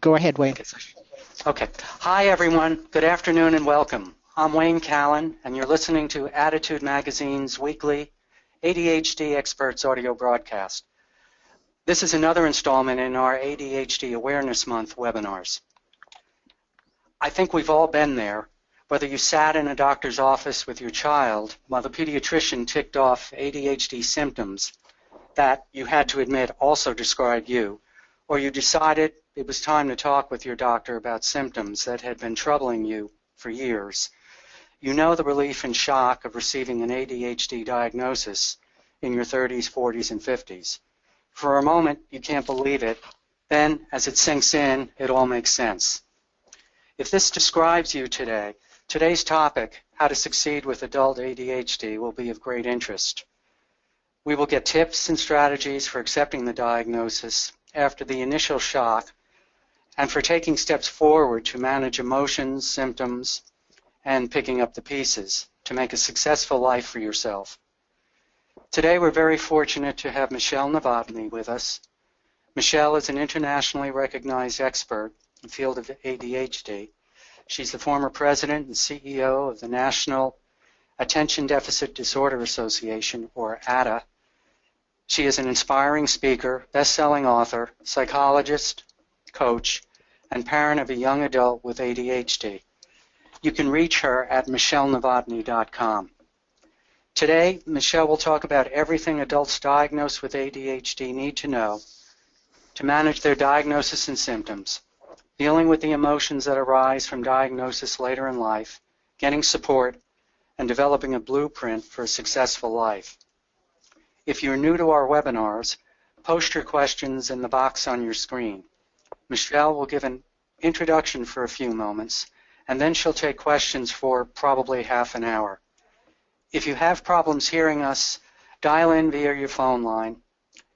Go ahead, Wayne. Okay. Hi, everyone. Good afternoon and welcome. I'm Wayne Callan, and you're listening to Attitude Magazine's weekly ADHD Experts audio broadcast. This is another installment in our ADHD Awareness Month webinars. I think we've all been there, whether you sat in a doctor's office with your child while the pediatrician ticked off ADHD symptoms that you had to admit also described you, or you decided it was time to talk with your doctor about symptoms that had been troubling you for years. You know the relief and shock of receiving an ADHD diagnosis in your 30s, 40s, and 50s. For a moment, you can't believe it. Then, as it sinks in, it all makes sense. If this describes you today, today's topic, how to succeed with adult ADHD, will be of great interest. We will get tips and strategies for accepting the diagnosis after the initial shock and for taking steps forward to manage emotions, symptoms, and picking up the pieces to make a successful life for yourself. Today we're very fortunate to have Michele Novotni with us. Michele is an internationally recognized expert in the field of ADHD. She's the former president and CEO of the National Attention Deficit Disorder Association, or ADDA. She is an inspiring speaker, best-selling author, psychologist, coach, and parent of a young adult with ADHD. You can reach her at michelenovotni.com. Today, Michele will talk about everything adults diagnosed with ADHD need to know to manage their diagnosis and symptoms, dealing with the emotions that arise from diagnosis later in life, getting support, and developing a blueprint for a successful life. If you're new to our webinars, post your questions in the box on your screen. Michele will give an introduction for a few moments, and then she'll take questions for probably half an hour. If you have problems hearing us, dial in via your phone line.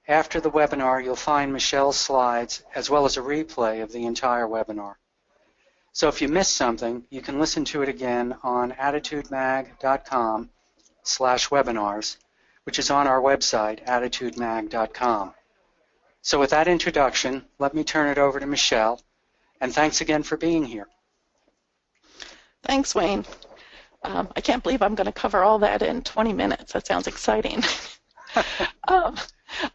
After the webinar, you'll find Michele's slides as well as a replay of the entire webinar. So if you missed something, you can listen to it again on attitudemag.com/webinars, which is on our website, attitudemag.com. So with that introduction, let me turn it over to Michele, and thanks again for being here. Thanks, Wayne. I can't believe I'm going to cover all that in 20 minutes. That sounds exciting. All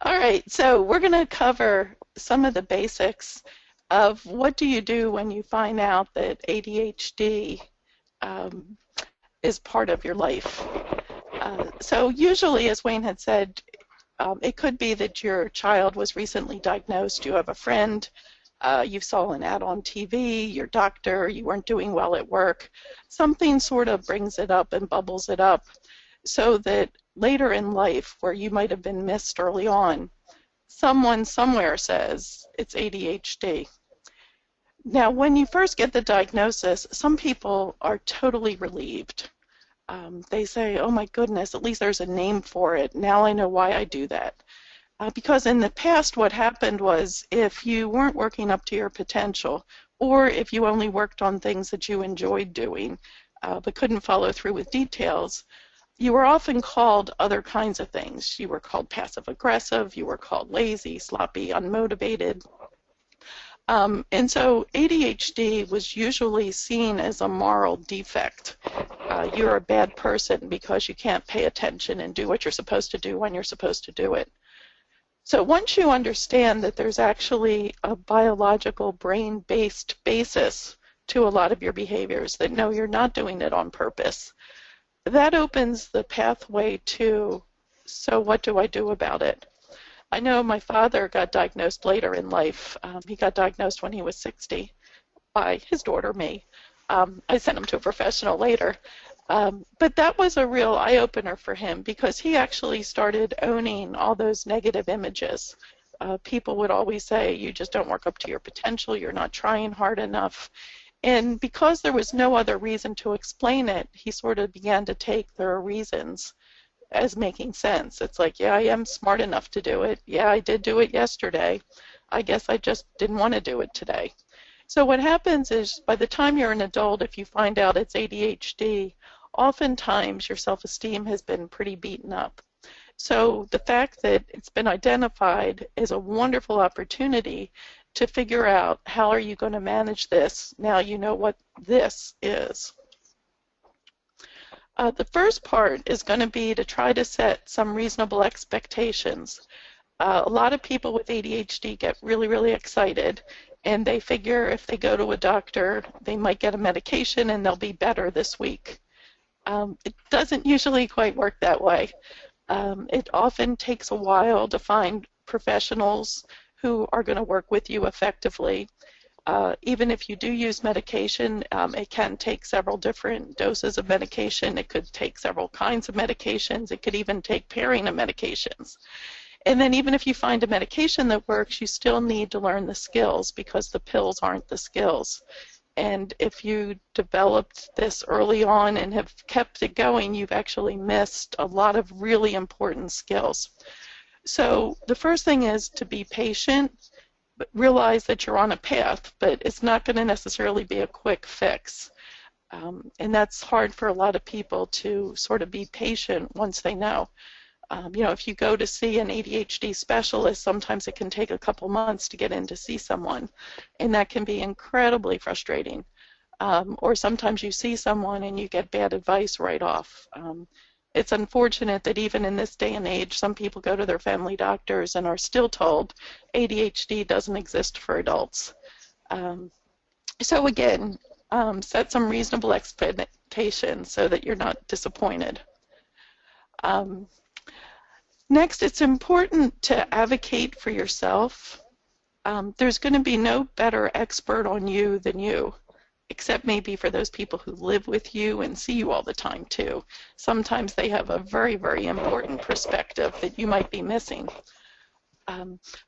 right, so we're going to cover some of the basics of what do you do when you find out that ADHD is part of your life. So usually, as Wayne had said, it could be that your child was recently diagnosed, you have a friend, you saw an ad on TV, your doctor, you weren't doing well at work. Something sort of brings it up and bubbles it up so that later in life, where you might have been missed early on, someone somewhere says it's ADHD. Now, when you first get the diagnosis, some people are totally relieved. They say, oh my goodness, at least there's a name for it. Now I know why I do that. Because in the past what happened was if you weren't working up to your potential, or if you only worked on things that you enjoyed doing but couldn't follow through with details, you were often called other kinds of things. You were called passive-aggressive, you were called lazy, sloppy, unmotivated. And so ADHD was usually seen as a moral defect. You're a bad person because you can't pay attention and do what you're supposed to do when you're supposed to do it. So once you understand that there's actually a biological brain-based basis to a lot of your behaviors, that no, you're not doing it on purpose, that opens the pathway to, so what do I do about it? I know my father got diagnosed later in life. He got diagnosed when he was 60 by his daughter, me. I sent him to a professional later. But that was a real eye-opener for him because he actually started owning all those negative images. People would always say, you just don't work up to your potential, you're not trying hard enough. And because there was no other reason to explain it, he sort of began to take their reasons as making sense. It's like, yeah, I am smart enough to do it. Yeah, I did do it yesterday. I guess I just didn't want to do it today. So what happens is by the time you're an adult, if you find out it's ADHD, oftentimes your self-esteem has been pretty beaten up. So the fact that it's been identified is a wonderful opportunity to figure out how are you going to manage this. Now you know what this is. The first part is going to be to try to set some reasonable expectations. A lot of people with ADHD get really, really excited, and they figure if they go to a doctor, they might get a medication and they'll be better this week. It doesn't usually quite work that way. It often takes a while to find professionals who are going to work with you effectively. Even if you do use medication, it can take several different doses of medication. It could take several kinds of medications. It could even take pairing of medications. And then even if you find a medication that works, you still need to learn the skills because the pills aren't the skills. And if you developed this early on and have kept it going, you've actually missed a lot of really important skills. So the first thing is to be patient, but realize that you're on a path, but it's not going to necessarily be a quick fix. And that's hard for a lot of people to sort of be patient once they know. You know, if you go to see an ADHD specialist, sometimes it can take a couple months to get in to see someone, and that can be incredibly frustrating. Or sometimes you see someone and you get bad advice right off. It's unfortunate that even in this day and age, some people go to their family doctors and are still told ADHD doesn't exist for adults. So again, set some reasonable expectations so that you're not disappointed. Next, it's important to advocate for yourself. There's going to be no better expert on you than you, except maybe for those people who live with you and see you all the time too. Sometimes they have a very, very important perspective that you might be missing.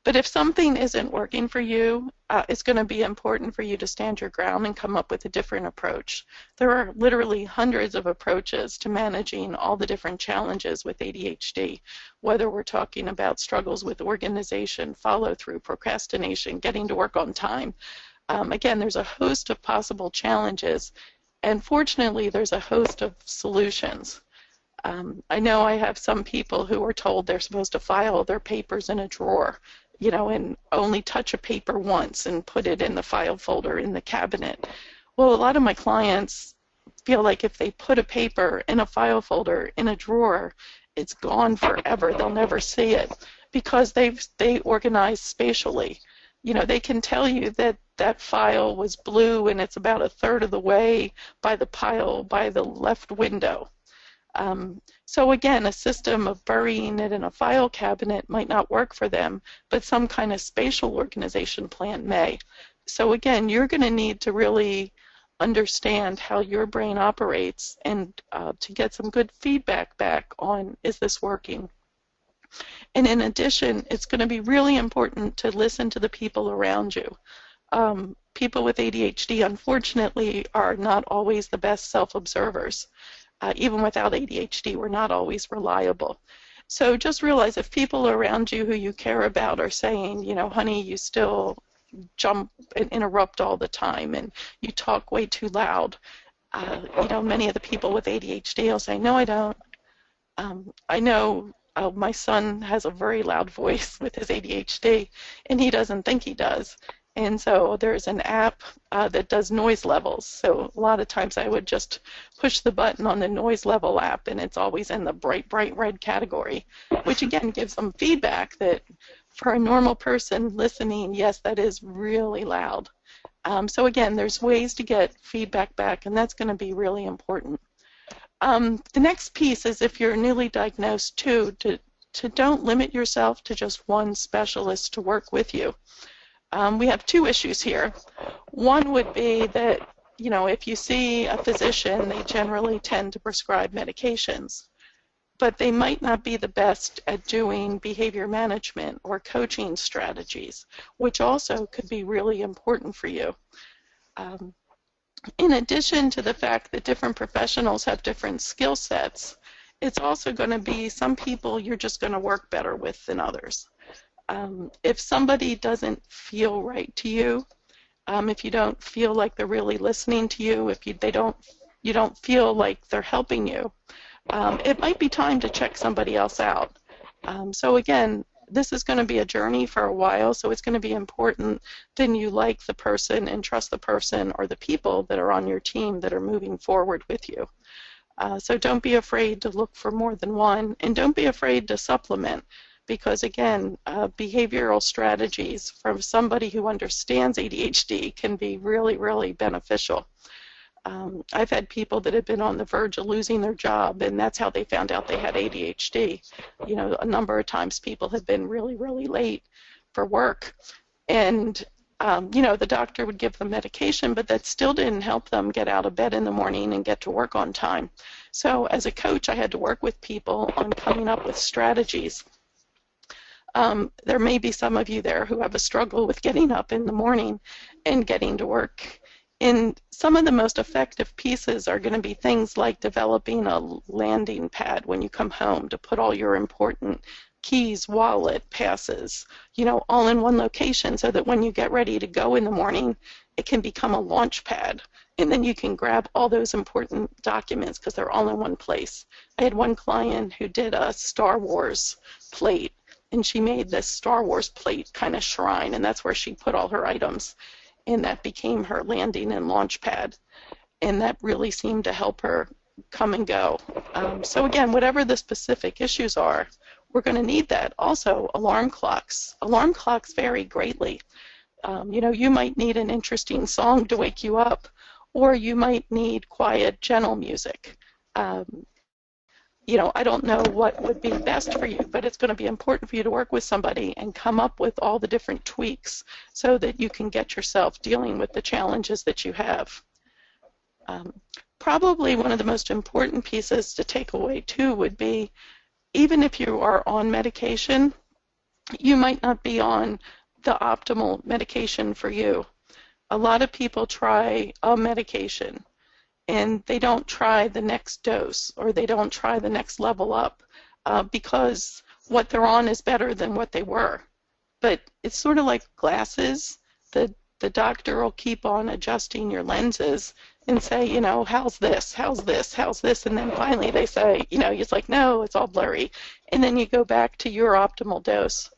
But if something isn't working for you, it's going to be important for you to stand your ground and come up with a different approach. There are literally hundreds of approaches to managing all the different challenges with ADHD, whether we're talking about struggles with organization, follow-through, procrastination, getting to work on time. Again, there's a host of possible challenges, and fortunately, there's a host of solutions. I know I have some people who are told they're supposed to file their papers in a drawer, you know, and only touch a paper once and put it in the file folder in the cabinet. Well, a lot of my clients feel like if they put a paper in a file folder in a drawer, it's gone forever. They'll never see it because they organize spatially. You know, they can tell you that that file was blue and it's about a third of the way by the pile by the left window. So again, a system of burying it in a file cabinet might not work for them, but some kind of spatial organization plan may. So again, you're going to need to really understand how your brain operates and to get some good feedback back on, is this working? And in addition, it's going to be really important to listen to the people around you. People with ADHD, unfortunately, are not always the best self-observers. Even without ADHD, we're not always reliable. So just realize if people around you who you care about are saying, you know, honey, you still jump and interrupt all the time and you talk way too loud. You know, many of the people with ADHD will say, no, I don't. I know my son has a very loud voice with his ADHD, and he doesn't think he does. And so there's an app that does noise levels. So a lot of times I would just push the button on the noise level app, and it's always in the bright, bright red category, which again gives them feedback that for a normal person listening, yes, that is really loud. So again, there's ways to get feedback back, and that's going to be really important. The next piece is if you're newly diagnosed too, to don't limit yourself to just one specialist to work with you. We have two issues here. One would be that, you know, if you see a physician, they generally tend to prescribe medications, but they might not be the best at doing behavior management or coaching strategies, which also could be really important for you. In addition to the fact that different professionals have different skill sets, it's also going to be some people you're just going to work better with than others. If somebody doesn't feel right to you, if you don't feel like they're really listening to you, if you don't feel like they're helping you, it might be time to check somebody else out. So again, this is going to be a journey for a while, so it's going to be important that you like the person and trust the person or the people that are on your team that are moving forward with you. So don't be afraid to look for more than one, and don't be afraid to supplement, because again, behavioral strategies from somebody who understands ADHD can be really, really beneficial. I've had people that have been on the verge of losing their job, and that's how they found out they had ADHD. You know, a number of times people have been really, really late for work, and you know, the doctor would give them medication, but that still didn't help them get out of bed in the morning and get to work on time. So as a coach, I had to work with people on coming up with strategies. There may be some of you there who have a struggle with getting up in the morning and getting to work. And some of the most effective pieces are going to be things like developing a landing pad when you come home to put all your important keys, wallet, passes, you know, all in one location, so that when you get ready to go in the morning, it can become a launch pad. And then you can grab all those important documents because they're all in one place. I had one client who did a Star Wars plate, and she made this Star Wars plate kind of shrine, and that's where she put all her items. And that became her landing and launch pad. And that really seemed to help her come and go. So again, whatever the specific issues are, we're going to need that. Also, alarm clocks. Alarm clocks vary greatly. You know, you might need an interesting song to wake you up, or you might need quiet, gentle music. You know, I don't know what would be best for you, but it's going to be important for you to work with somebody and come up with all the different tweaks so that you can get yourself dealing with the challenges that you have. Probably one of the most important pieces to take away too would be, even if you are on medication, you might not be on the optimal medication for you. A lot of people try a medication and they don't try the next dose, or they don't try the next level up because what they're on is better than what they were. But it's sort of like glasses. The doctor will keep on adjusting your lenses and say, you know, how's this, how's this, how's this, and then finally they say, you know, it's like, no, it's all blurry. And then you go back to your optimal dose.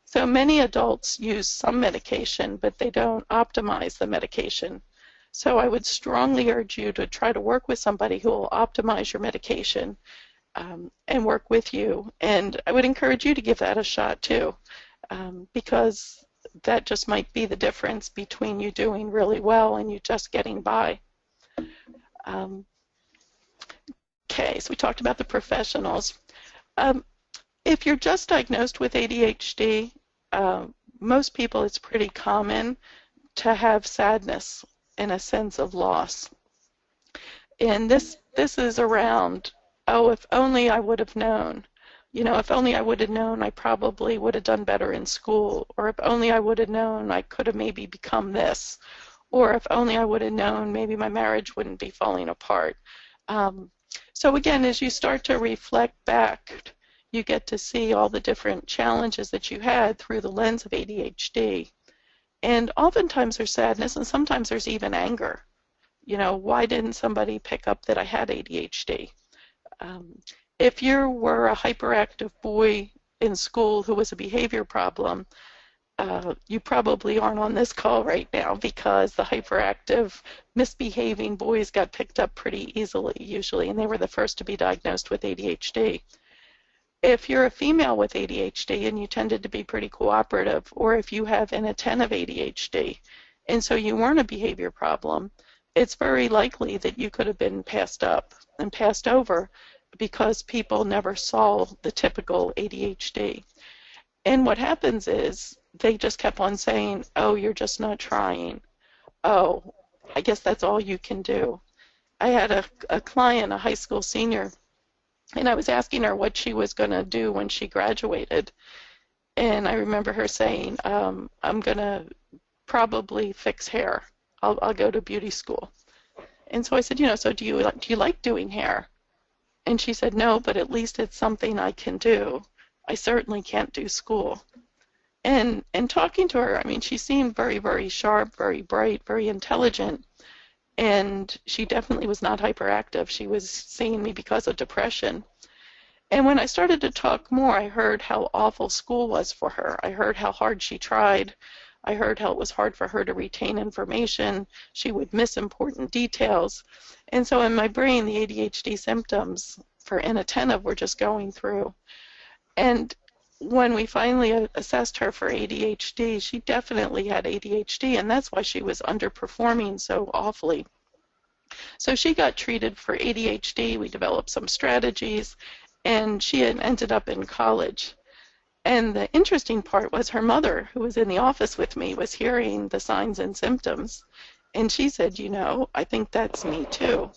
So many adults use some medication, but they don't optimize the medication. So I would strongly urge you to try to work with somebody who will optimize your medication and work with you. And I would encourage you to give that a shot too, because that just might be the difference between you doing really well and you just getting by. Okay, so we talked about the professionals. If you're just diagnosed with ADHD, most people, it's pretty common to have sadness and a sense of loss. And this is around, oh, if only I would have known. You know, if only I would have known, I probably would have done better in school. Or if only I would have known, I could have maybe become this. Or if only I would have known, maybe my marriage wouldn't be falling apart. So again, as you start to reflect back, you get to see all the different challenges that you had through the lens of ADHD. And oftentimes there's sadness, and sometimes there's even anger. You know, why didn't somebody pick up that I had ADHD? If you were a hyperactive boy in school who was a behavior problem, you probably aren't on this call right now, because the hyperactive, misbehaving boys got picked up pretty easily, usually, and they were the first to be diagnosed with ADHD. If you're a female with ADHD and you tended to be pretty cooperative, or if you have inattentive ADHD, and so you weren't a behavior problem, it's very likely that you could have been passed up and passed over because people never saw the typical ADHD. And what happens is they just kept on saying, oh, you're just not trying. Oh, I guess that's all you can do. I had a client, a high school senior, and I was asking her what she was going to do when she graduated. And I remember her saying, I'm going to probably fix hair. I'll go to beauty school. And so I said, you know, so do you like doing hair? And she said, no, but at least it's something I can do. I certainly can't do school. And talking to her, I mean, she seemed very, very sharp, very bright, very intelligent. And she definitely was not hyperactive. She was seeing me because of depression. And when I started to talk more, I heard how awful school was for her. I heard how hard she tried. I heard how it was hard for her to retain information. She would miss important details. And so in my brain, the ADHD symptoms for inattentive were just going through. And when we finally assessed her for ADHD, she definitely had ADHD, and that's why she was underperforming so awfully. So she got treated for ADHD. We developed some strategies, and she had ended up in college. And the interesting part was her mother, who was in the office with me, was hearing the signs and symptoms. And she said, you know, I think that's me too.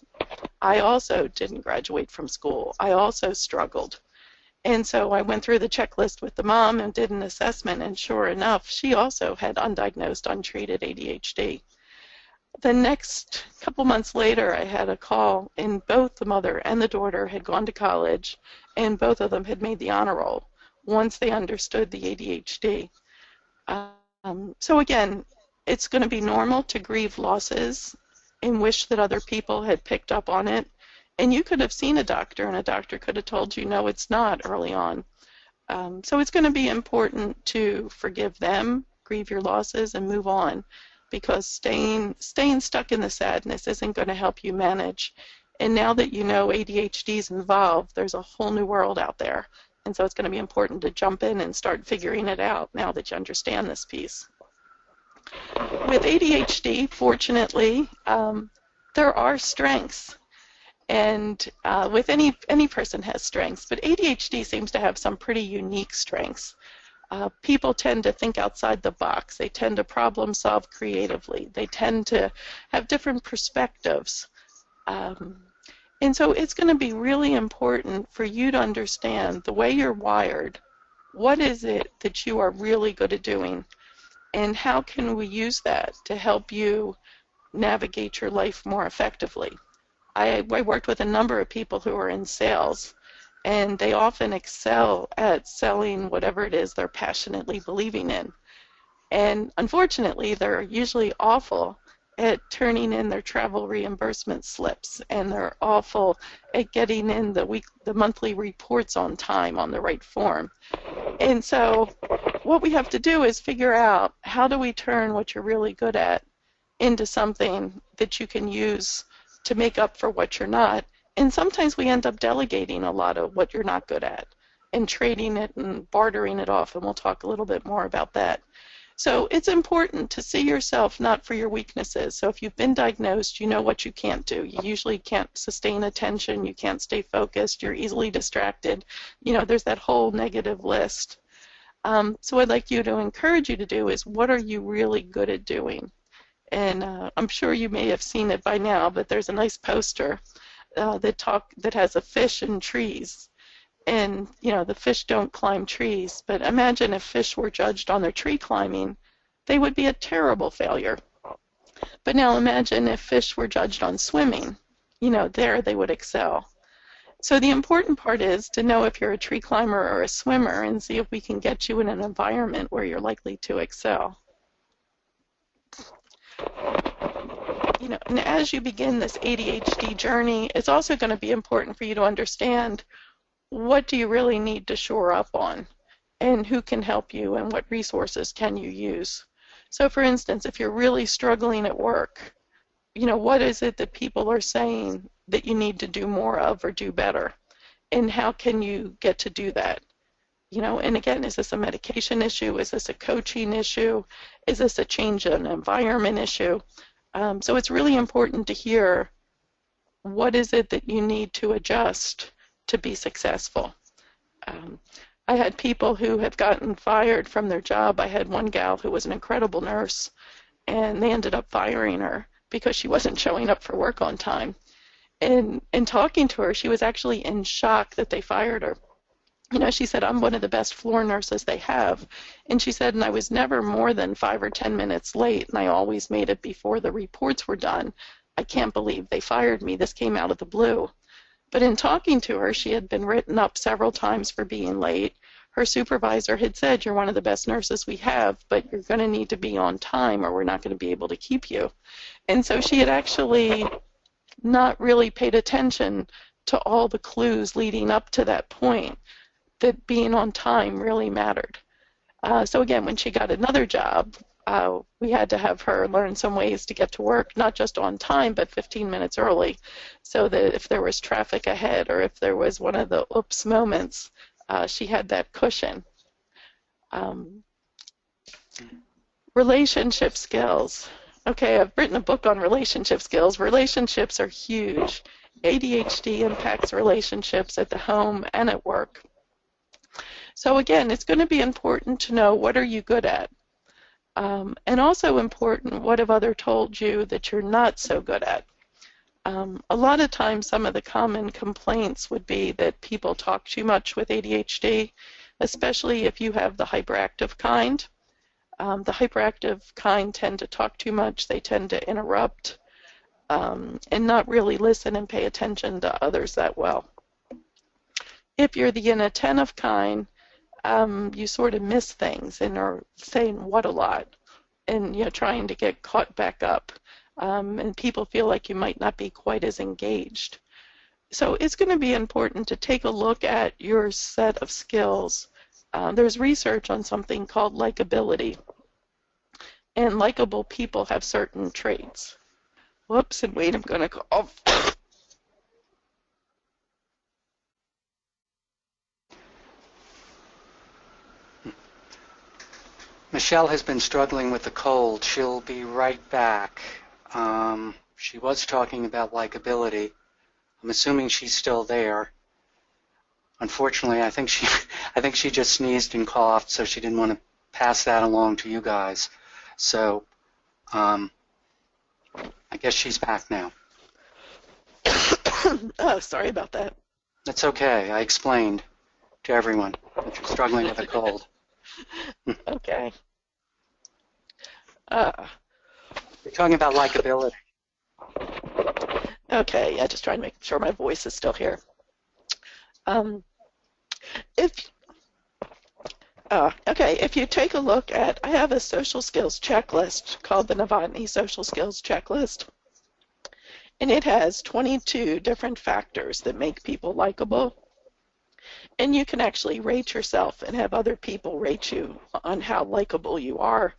I also didn't graduate from school. I also struggled. And so I went through the checklist with the mom and did an assessment, and sure enough, she also had undiagnosed, untreated ADHD. The next couple months later, I had a call, and both the mother and the daughter had gone to college, and both of them had made the honor roll once they understood the ADHD. So again, it's going to be normal to grieve losses and wish that other people had picked up on it. And you could have seen a doctor, and a doctor could have told you, no, it's not, early on. So it's going to be important to forgive them, grieve your losses, and move on, because staying stuck in the sadness isn't going to help you manage. And now that you know ADHD is involved, there's a whole new world out there. And so it's going to be important to jump in and start figuring it out now that you understand this piece. With ADHD, fortunately, there are strengths. And with any person has strengths, but ADHD seems to have some pretty unique strengths. People tend to think outside the box. They tend to problem solve creatively. They tend to have different perspectives. And so it's going to be really important for you to understand the way you're wired. What is it that you are really good at doing? And how can we use that to help you navigate your life more effectively? I worked with a number of people who are in sales, and they often excel at selling whatever it is they're passionately believing in. And unfortunately, they're usually awful at turning in their travel reimbursement slips, and they're awful at getting in the monthly reports on time on the right form. And so what we have to do is figure out, how do we turn what you're really good at into something that you can use to make up for what you're not. And sometimes we end up delegating a lot of what you're not good at and trading it and bartering it off, and we'll talk a little bit more about that. So it's important to see yourself not for your weaknesses. So if you've been diagnosed, you know what you can't do. You usually can't sustain attention, you can't stay focused, you're easily distracted. You know, there's that whole negative list. So what I'd like you to encourage you to do is, what are you really good at doing? And I'm sure you may have seen it by now, but there's a nice poster that has a fish and trees. And, you know, the fish don't climb trees, but imagine if fish were judged on their tree climbing, they would be a terrible failure. But now imagine if fish were judged on swimming. You know, there they would excel. So the important part is to know if you're a tree climber or a swimmer, and see if we can get you in an environment where you're likely to excel. You know, and as you begin this ADHD journey, it's also going to be important for you to understand, what do you really need to shore up on, and who can help you, and what resources can you use. So for instance, if you're really struggling at work, you know, what is it that people are saying that you need to do more of or do better, and how can you get to do that? You know, and again, is this a medication issue? Is this a coaching issue? Is this a change in environment issue? So it's really important to hear, what is it that you need to adjust to be successful. I had people who have gotten fired from their job. I had one gal who was an incredible nurse, and they ended up firing her because she wasn't showing up for work on time. And in talking to her, she was actually in shock that they fired her. You know, she said, I'm one of the best floor nurses they have. And she said, and I was never more than 5 or 10 minutes late, and I always made it before the reports were done. I can't believe they fired me. This came out of the blue. But in talking to her, she had been written up several times for being late. Her supervisor had said, you're one of the best nurses we have, but you're going to need to be on time or we're not going to be able to keep you. And so she had actually not really paid attention to all the clues leading up to that point that being on time really mattered. So again, when she got another job, we had to have her learn some ways to get to work, not just on time, but 15 minutes early, so that if there was traffic ahead or if there was one of the oops moments, she had that cushion. Relationship skills. Okay, I've written a book on relationship skills. Relationships are huge. ADHD impacts relationships at the home and at work. So again, it's going to be important to know what are you good at. And also important, what have others told you that you're not so good at? A lot of times some of the common complaints would be that people talk too much with ADHD, especially if you have the hyperactive kind. The hyperactive kind tend to talk too much, they tend to interrupt, and not really listen and pay attention to others that well. If you're the inattentive kind, you sort of miss things and are saying what a lot and trying to get caught back up, and people feel like you might not be quite as engaged. So it's going to be important to take a look at your set of skills. There's research on something called likability, and likable people have certain traits. Whoops, and wait, I'm going to cough. Michelle has been struggling with the cold. She'll be right back. She was talking about likability. I'm assuming she's still there. Unfortunately, I think she just sneezed and coughed, so she didn't want to pass that along to you guys. So I guess she's back now. Oh, sorry about that. That's okay. I explained to everyone that you're struggling with a cold. Okay. You're talking about likability. Okay, yeah, just trying to make sure my voice is still here. If you take a look at, I have a social skills checklist called the Novotni Social Skills Checklist, and it has 22 different factors that make people likable. And you can actually rate yourself and have other people rate you on how likable you are.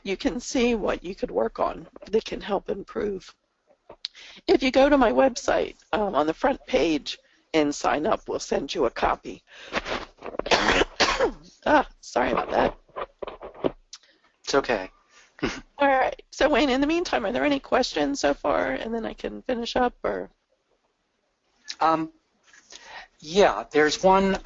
You can see what you could work on that can help improve. If you go to my website, on the front page and sign up, we'll send you a copy. Sorry about that. It's okay. All right. So Wayne, in the meantime, are there any questions so far? And then I can finish up, or? Yeah, there's one.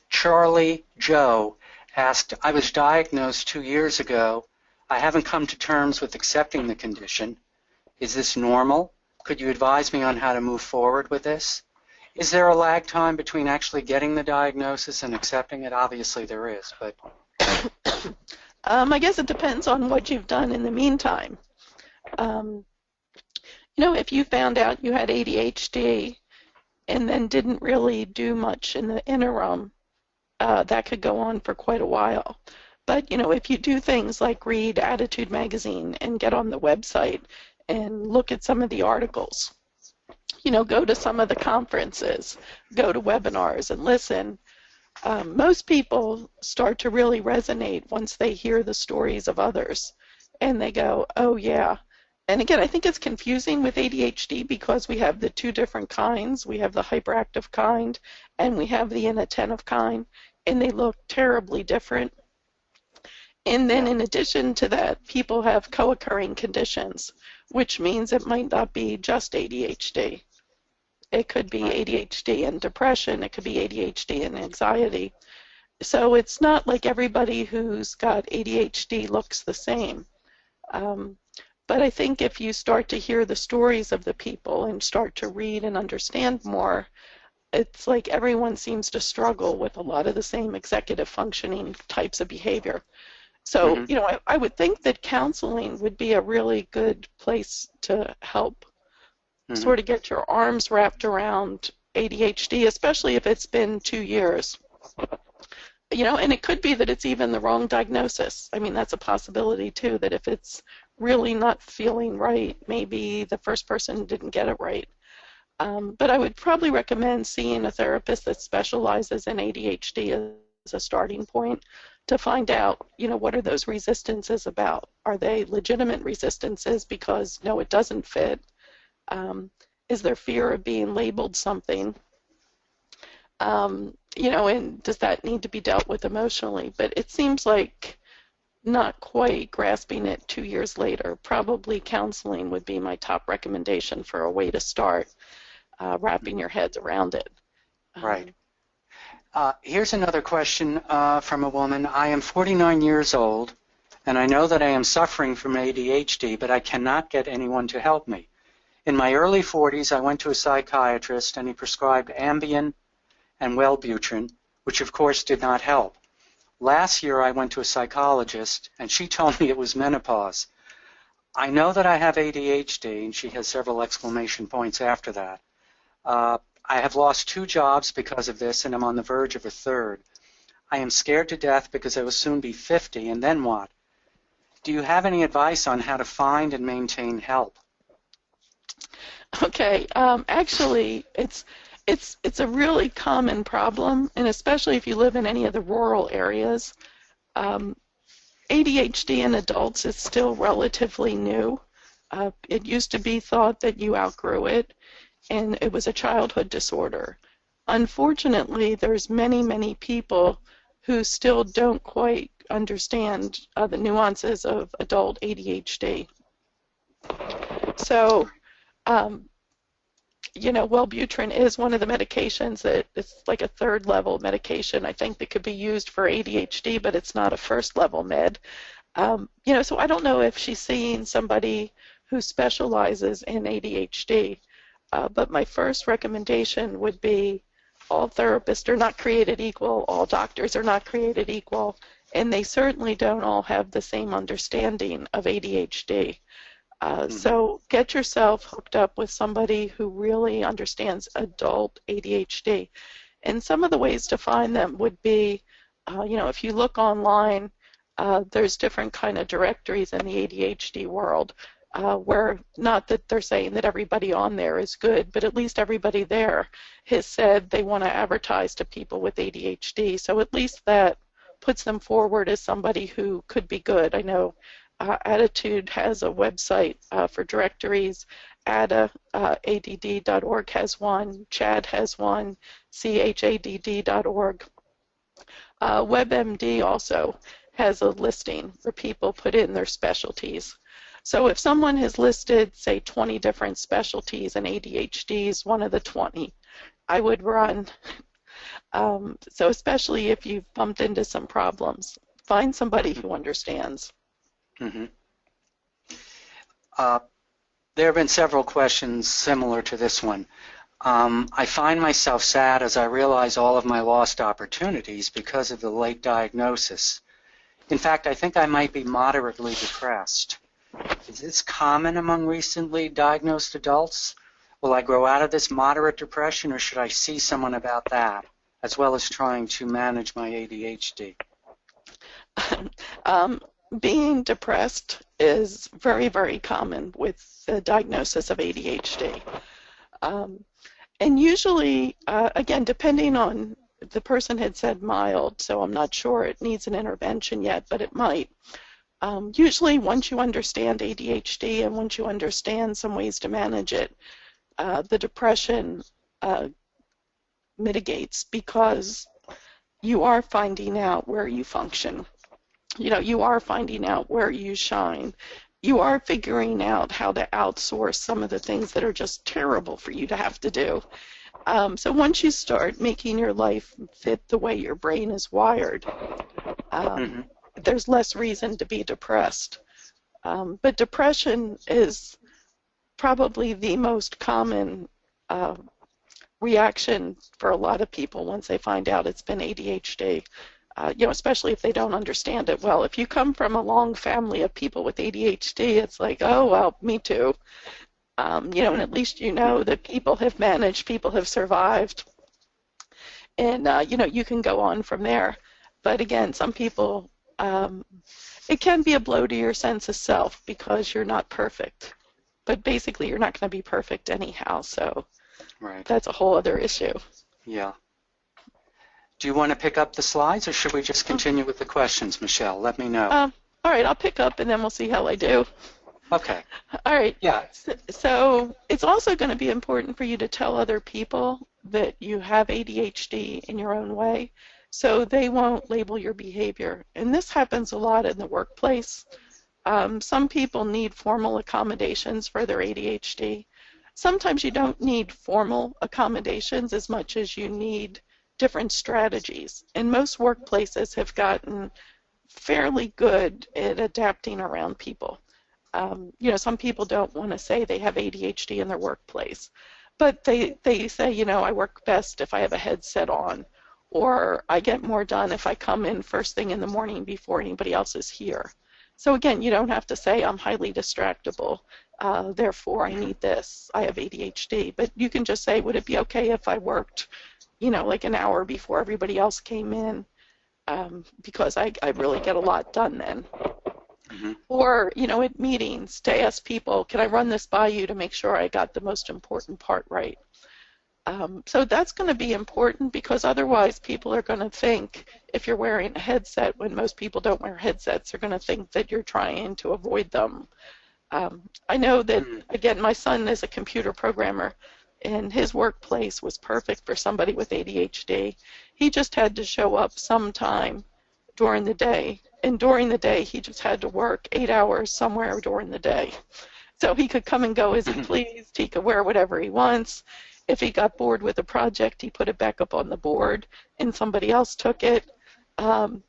Charlie Joe asked, I was diagnosed 2 years ago. I haven't come to terms with accepting the condition. Is this normal? Could you advise me on how to move forward with this? Is there a lag time between actually getting the diagnosis and accepting it? Obviously there is, but... I guess it depends on what you've done in the meantime. If you found out you had ADHD and then didn't really do much in the interim, that could go on for quite a while. But, if you do things like read Attitude Magazine and get on the website and look at some of the articles, go to some of the conferences, go to webinars and listen, most people start to really resonate once they hear the stories of others and they go, oh yeah. And again, I think it's confusing with ADHD because we have the two different kinds. We have the hyperactive kind and we have the inattentive kind, and they look terribly different. And then in addition to that, people have co-occurring conditions, which means it might not be just ADHD. It could be ADHD and depression. It could be ADHD and anxiety. So it's not like everybody who's got ADHD looks the same. But I think if you start to hear the stories of the people and start to read and understand more, it's like everyone seems to struggle with a lot of the same executive functioning types of behavior. So, I would think that counseling would be a really good place to help sort of get your arms wrapped around ADHD, especially if it's been 2 years. And it could be that it's even the wrong diagnosis. I mean, that's a possibility too, that if it's really not feeling right, maybe the first person didn't get it right. But I would probably recommend seeing a therapist that specializes in ADHD as a starting point to find out, what are those resistances about? Are they legitimate resistances because, no, it doesn't fit? Is there fear of being labeled something? And does that need to be dealt with emotionally? But it seems like not quite grasping it 2 years later. Probably counseling would be my top recommendation for a way to start wrapping your heads around it. Right. Here's another question from a woman. I am 49 years old, and I know that I am suffering from ADHD, but I cannot get anyone to help me. In my early 40s, I went to a psychiatrist, and he prescribed Ambien and Wellbutrin, which of course did not help. Last year, I went to a psychologist, and she told me it was menopause. I know that I have ADHD, and she has several exclamation points after that. I have lost 2 jobs because of this, and I'm on the verge of a third. I am scared to death because I will soon be 50, and then what? Do you have any advice on how to find and maintain help? Okay, actually, it's a really common problem, and especially if you live in any of the rural areas. ADHD in adults is still relatively new. It used to be thought that you outgrew it, and it was a childhood disorder. Unfortunately, there's many, many people who still don't quite understand the nuances of adult ADHD. So, Wellbutrin is one of the medications that it's like a third-level medication, I think, that could be used for ADHD, but it's not a first-level med. So I don't know if she's seeing somebody who specializes in ADHD, but my first recommendation would be all therapists are not created equal, all doctors are not created equal, and they certainly don't all have the same understanding of ADHD. So get yourself hooked up with somebody who really understands adult ADHD. And some of the ways to find them would be, if you look online, there's different kind of directories in the ADHD world where not that they're saying that everybody on there is good, but at least everybody there has said they want to advertise to people with ADHD. So at least that puts them forward as somebody who could be good. I know Attitude has a website for directories. ADD.org has one. CHAD has one. CHADD.org. WebMD also has a listing where people put in their specialties. So if someone has listed, say, 20 different specialties and ADHD is one of the 20, I would run. So especially if you've bumped into some problems, find somebody who understands. Mm-hmm. There have been several questions similar to this one. I find myself sad as I realize all of my lost opportunities because of the late diagnosis. In fact, I think I might be moderately depressed. Is this common among recently diagnosed adults? Will I grow out of this moderate depression, or should I see someone about that, as well as trying to manage my ADHD? Being depressed is very, very common with the diagnosis of ADHD. And usually, again, depending on, the person had said mild, so I'm not sure it needs an intervention yet, but it might. Usually, once you understand ADHD and once you understand some ways to manage it, the depression mitigates because you are finding out where you function. You are finding out where you shine. You are figuring out how to outsource some of the things that are just terrible for you to have to do. So once you start making your life fit the way your brain is wired, there's less reason to be depressed. But depression is probably the most common reaction for a lot of people once they find out it's been ADHD. Especially if they don't understand it well. If you come from a long family of people with ADHD, it's like, oh, well, me too. And at least you know that people have managed, people have survived, and, you can go on from there. But again, some people, it can be a blow to your sense of self because you're not perfect. But basically, you're not going to be perfect anyhow, so Right. that's a whole other issue. Yeah. Do you want to pick up the slides, or should we just continue with the questions, Michelle? Let me know. All right, I'll pick up, and then we'll see how I do. Okay. All right. Yeah. So it's also going to be important for you to tell other people that you have ADHD in your own way, so they won't label your behavior. And this happens a lot in the workplace. Some people need formal accommodations for their ADHD. Sometimes you don't need formal accommodations as much as you need different strategies. And most workplaces have gotten fairly good at adapting around people. Some people don't want to say they have ADHD in their workplace, but they say, I work best if I have a headset on, or I get more done if I come in first thing in the morning before anybody else is here. So again, you don't have to say I'm highly distractible, therefore I need this, I have ADHD, but you can just say, would it be okay if I worked, like an hour before everybody else came in, because I really get a lot done then. Mm-hmm. Or, at meetings, to ask people, can I run this by you to make sure I got the most important part right? So that's going to be important, because otherwise people are going to think, if you're wearing a headset when most people don't wear headsets, they're going to think that you're trying to avoid them. I know that, again, my son is a computer programmer, and his workplace was perfect for somebody with ADHD. He just had to show up sometime during the day, and during the day he just had to work 8 hours somewhere during the day. So he could come and go as he pleased, he could wear whatever he wants. If he got bored with a project, he put it back up on the board and somebody else took it. And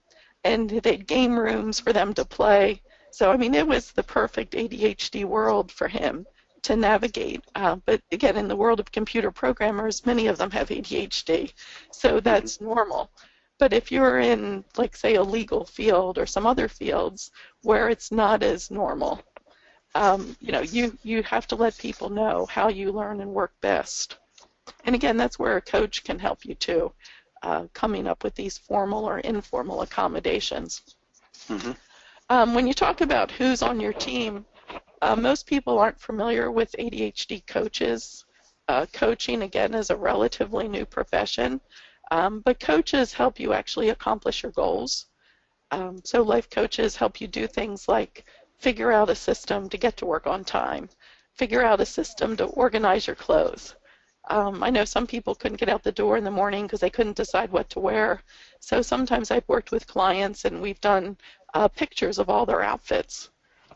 they had game rooms for them to play. So, it was the perfect ADHD world for him to navigate. But again, in the world of computer programmers, many of them have ADHD. So that's normal. But if you're in, like, say, a legal field or some other fields where it's not as normal, you have to let people know how you learn and work best. And again, that's where a coach can help you too, coming up with these formal or informal accommodations. Mm-hmm. When you talk about who's on your team, most people aren't familiar with ADHD coaches. Coaching, again, is a relatively new profession, but coaches help you actually accomplish your goals. So life coaches help you do things like figure out a system to get to work on time, figure out a system to organize your clothes. I know some people couldn't get out the door in the morning because they couldn't decide what to wear. So sometimes I've worked with clients and we've done pictures of all their outfits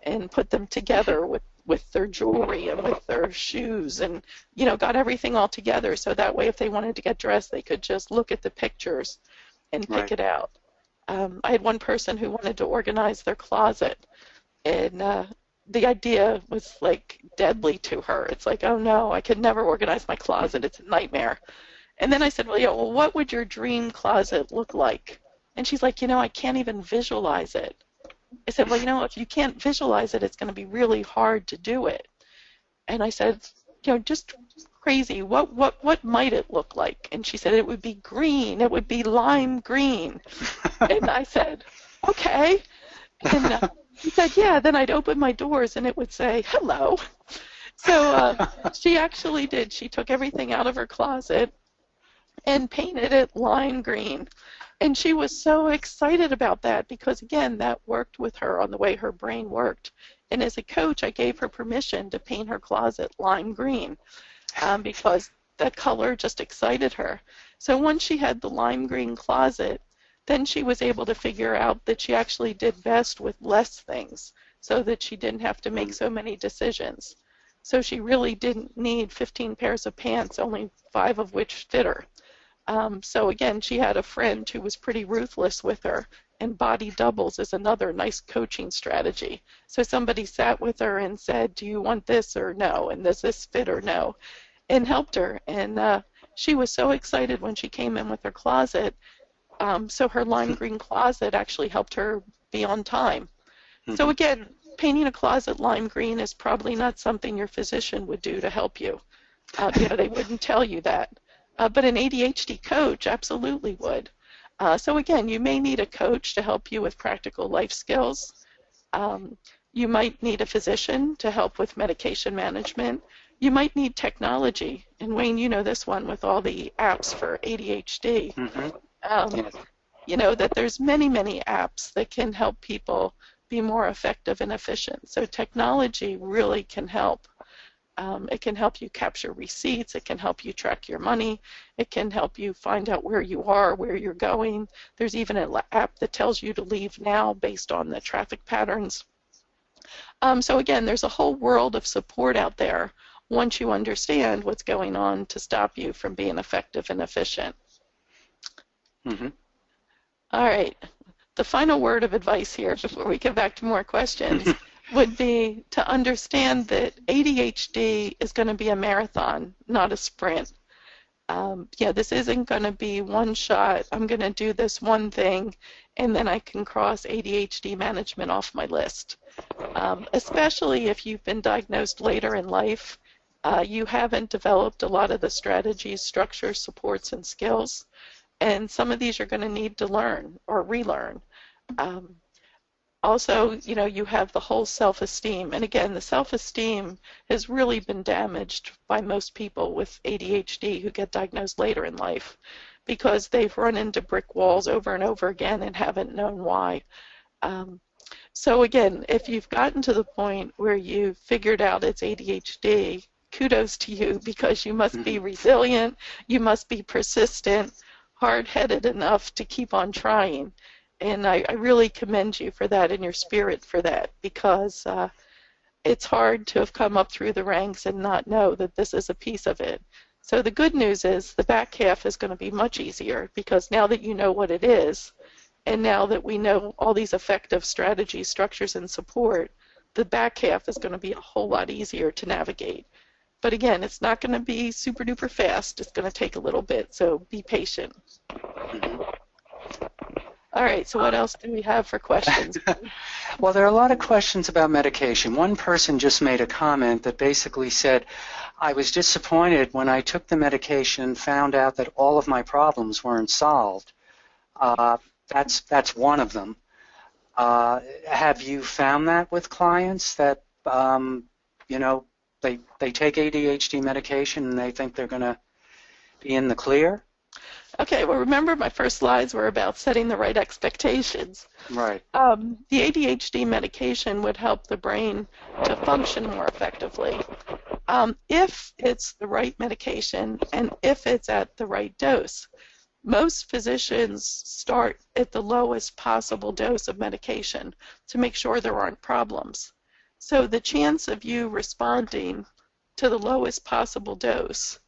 and put them together with their jewelry and with their shoes and, got everything all together. So that way if they wanted to get dressed, they could just look at the pictures and pick it out. I had one person who wanted to organize their closet, and the idea was like deadly to her. It's like, oh no, I could never organize my closet. It's a nightmare. And then I said, well, what would your dream closet look like? And she's like, I can't even visualize it. I said, well, if you can't visualize it, it's going to be really hard to do it. And I said, just crazy. What might it look like? And she said, it would be green. It would be lime green. And I said, okay. And she said, yeah, then I'd open my doors and it would say, hello. So she actually did. She took everything out of her closet and painted it lime green. And she was so excited about that because, again, that worked with her on the way her brain worked. And as a coach, I gave her permission to paint her closet lime green because that color just excited her. So once she had the lime green closet, then she was able to figure out that she actually did best with less things so that she didn't have to make so many decisions. So she really didn't need 15 pairs of pants, only 5 of which fit her. So again, she had a friend who was pretty ruthless with her, and body doubles is another nice coaching strategy. So somebody sat with her and said, do you want this or no, and does this fit or no, and helped her. And she was so excited when she came in with her closet. So her lime green closet actually helped her be on time. So again, painting a closet lime green is probably not something your physician would do to help you. They wouldn't tell you that. But an ADHD coach absolutely would. So again, you may need a coach to help you with practical life skills. You might need a physician to help with medication management. you might need technology. And Wayne, you know this one with all the apps for ADHD. Mm-hmm. Yes. You know that there's many, many apps that can help people be more effective and efficient. So technology really can help. It can help you capture receipts. It can help you track your money. It can help you find out where you are, where you're going. There's even an app that tells you to leave now based on the traffic patterns. So again, there's a whole world of support out there once you understand what's going on to stop you from being effective and efficient. Mm-hmm. All right. The final word of advice here before we get back to more questions would be to understand that ADHD is going to be a marathon, not a sprint. This isn't going to be one shot. I'm going to do this one thing, and then I can cross ADHD management off my list. Especially if you've been diagnosed later in life, you haven't developed a lot of the strategies, structures, supports, and skills, and some of these you're going to need to learn or relearn. Also, you have the whole self-esteem, and again, the self-esteem has really been damaged by most people with ADHD who get diagnosed later in life because they've run into brick walls over and over again and haven't known why. So again, if you've gotten to the point where you've figured out it's ADHD, kudos to you, because you must be resilient, you must be persistent, hard-headed enough to keep on trying. And I really commend you for that and your spirit for that, because it's hard to have come up through the ranks and not know that this is a piece of it. So the good news is the back half is going to be much easier, because now that you know what it is, and now that we know all these effective strategies, structures, and support, the back half is going to be a whole lot easier to navigate. But again, it's not going to be super duper fast. It's going to take a little bit, so be patient. All right, so what else do we have for questions? Well, there are a lot of questions about medication. One person just made a comment that basically said, I was disappointed when I took the medication and found out that all of my problems weren't solved. That's one of them. Have you found that with clients that, they take ADHD medication and they think they're going to be in the clear? Okay, well, remember my first slides were about setting the right expectations. Right. The ADHD medication would help the brain to function more effectively if it's the right medication and if it's at the right dose. Most physicians start at the lowest possible dose of medication to make sure there aren't problems. So the chance of you responding to the lowest possible dose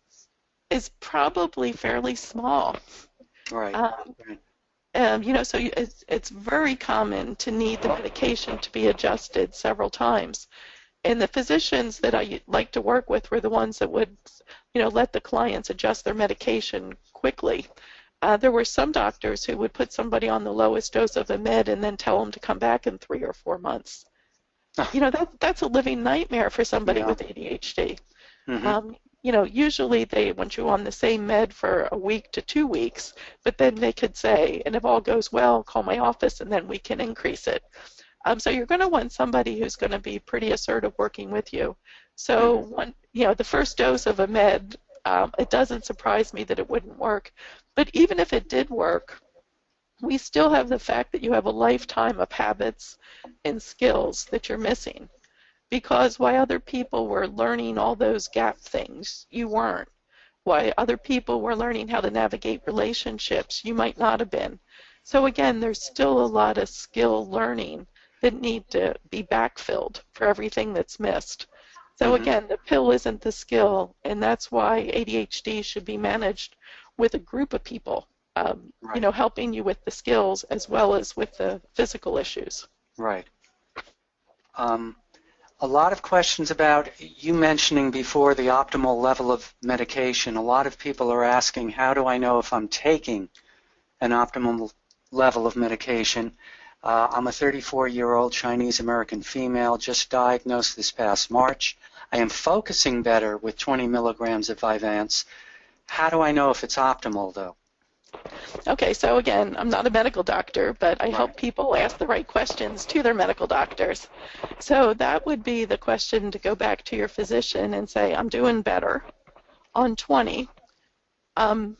is probably fairly small. Right. So it's very common to need the medication to be adjusted several times. And the physicians that I like to work with were the ones that would, let the clients adjust their medication quickly. There were some doctors who would put somebody on the lowest dose of a med and then tell them to come back in 3 or 4 months. That's a living nightmare for somebody with ADHD. Mm-hmm. Usually they want you on the same med for a week to 2 weeks, but then they could say, and if all goes well, call my office and then we can increase it. So you're going to want somebody who's going to be pretty assertive working with you. So the first dose of a med, it doesn't surprise me that it wouldn't work. But even if it did work, we still have the fact that you have a lifetime of habits and skills that you're missing. Because while other people were learning all those gap things, you weren't. While other people were learning how to navigate relationships, you might not have been. So again, there's still a lot of skill learning that need to be backfilled for everything that's missed. So again, the pill isn't the skill, and that's why ADHD should be managed with a group of people, helping you with the skills as well as with the physical issues. Right. A lot of questions about you mentioning before the optimal level of medication. A lot of people are asking, how do I know if I'm taking an optimal level of medication? I'm a 34-year-old Chinese-American female, just diagnosed this past March. I am focusing better with 20 milligrams of Vyvanse. How do I know if it's optimal, though? Okay, so again, I'm not a medical doctor, but I help people ask the right questions to their medical doctors. So that would be the question to go back to your physician and say, I'm doing better on 20. Um,